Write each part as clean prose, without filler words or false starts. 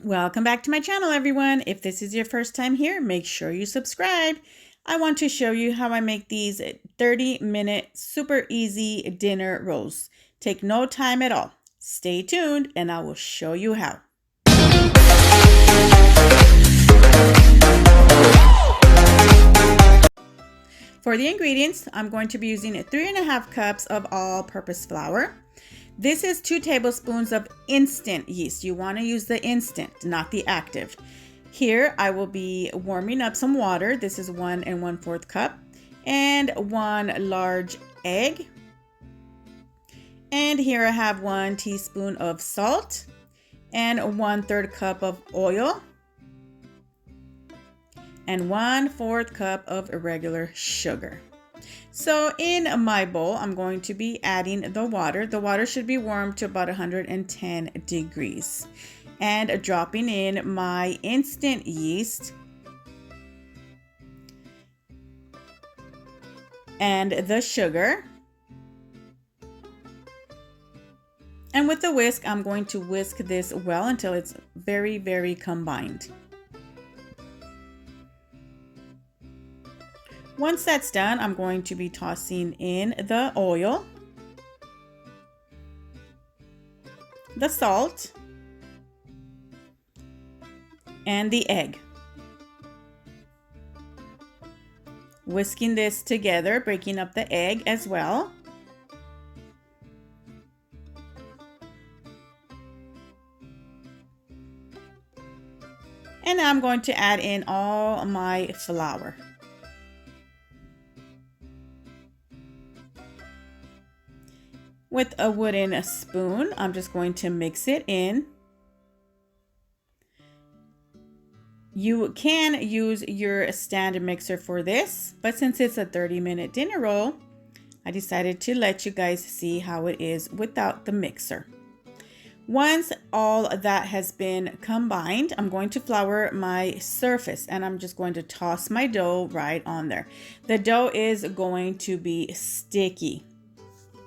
Welcome back to my channel, everyone. If this is your first time here, make sure you subscribe. I want to show you how I make these 30-minute super easy dinner rolls. Take no time at all. Stay tuned and I will show you how. For the ingredients, I'm going to be using 3.5 cups of all-purpose flour. This is 2 tablespoons of instant yeast. You want to use the instant, not the active. Here I will be warming up some water. This is 1 1/4 cup and 1 large egg. And here I have 1 teaspoon of salt and 1/3 cup of oil and 1/4 cup of irregular sugar. So in my bowl, I'm going to be adding the water. The water should be warm to about 110 degrees. And dropping in my instant yeast and the sugar. And with the whisk, I'm going to whisk this well until it's very, very combined. Once that's done, I'm going to be tossing in the oil, the salt, and the egg. Whisking this together, breaking up the egg as well. And now I'm going to add in all my flour. With a wooden spoon, I'm just going to mix it in. You can use your stand mixer for this, but since it's a 30-minute dinner roll, I decided to let you guys see how it is without the mixer. Once all that has been combined, I'm going to flour my surface and I'm just going to toss my dough right on there. The dough is going to be sticky.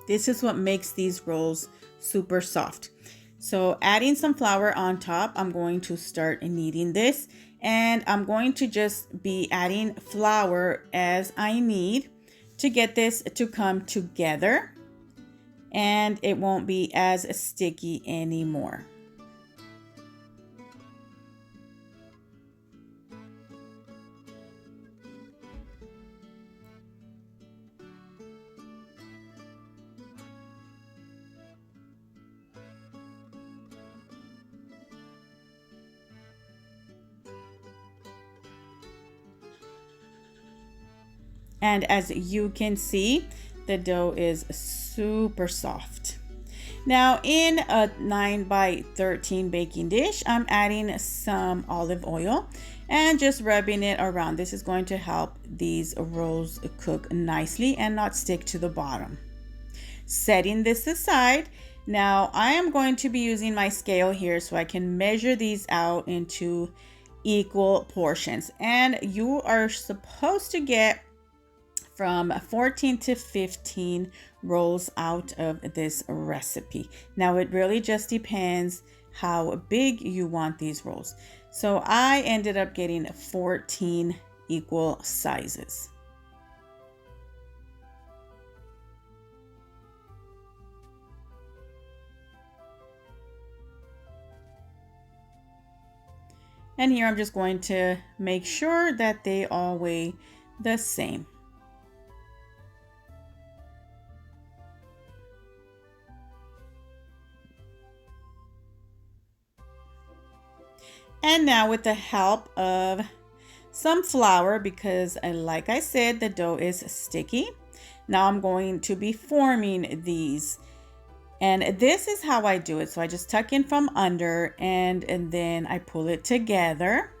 This is what makes these rolls super soft. So adding some flour on top, I'm going to start kneading this, and I'm going to just be adding flour as I need to get this to come together, and it won't be as sticky anymore. And as you can see, the dough is super soft. Now in a 9 by 13 baking dish, I'm adding some olive oil and just rubbing it around. This is going to help these rolls cook nicely and not stick to the bottom. Setting this aside, now I am going to be using my scale here so I can measure these out into equal portions. And you are supposed to get from 14 to 15 rolls out of this recipe. Now it really just depends how big you want these rolls. So I ended up getting 14 equal sizes. And here I'm just going to make sure that they all weigh the same. And now with the help of some flour, because like I said, the dough is sticky. Now I'm going to be forming these. And this is how I do it. So I just tuck in from under and then I pull it together.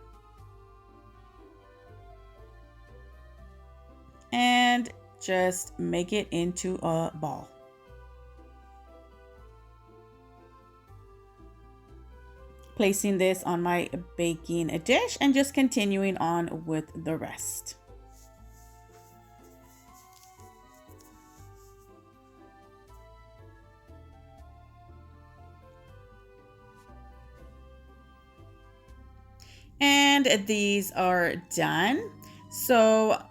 And just make it into a ball. Placing this on my baking dish and just continuing on with the rest. And these are done. So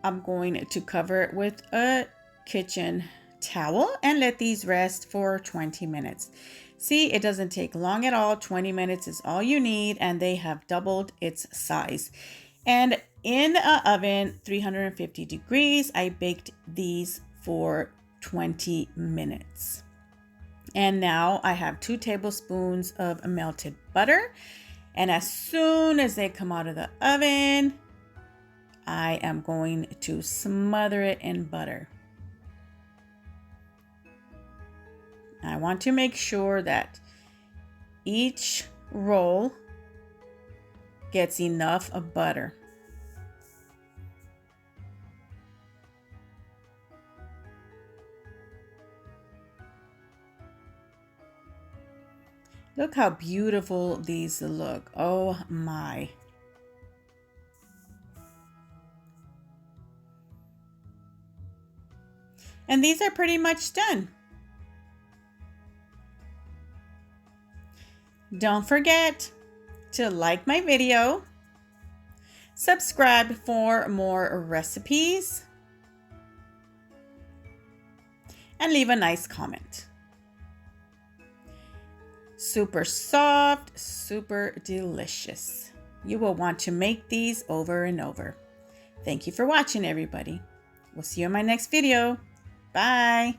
I'm going to cover it with a kitchen towel and let these rest for 20 minutes. See, it doesn't take long at all. 20 minutes is all you need, and they have doubled its size. And in an oven, 350 degrees, I baked these for 20 minutes. And now I have 2 tablespoons of melted butter. And as soon as they come out of the oven, I am going to smother it in butter. I want to make sure that each roll gets enough of butter. Look how beautiful these look. Oh my. And these are pretty much done. Don't forget to like my video, subscribe for more recipes, and leave a nice comment. Super soft, super delicious. You will want to make these over and over. Thank you for watching, everybody. We'll see you in my next video. Bye.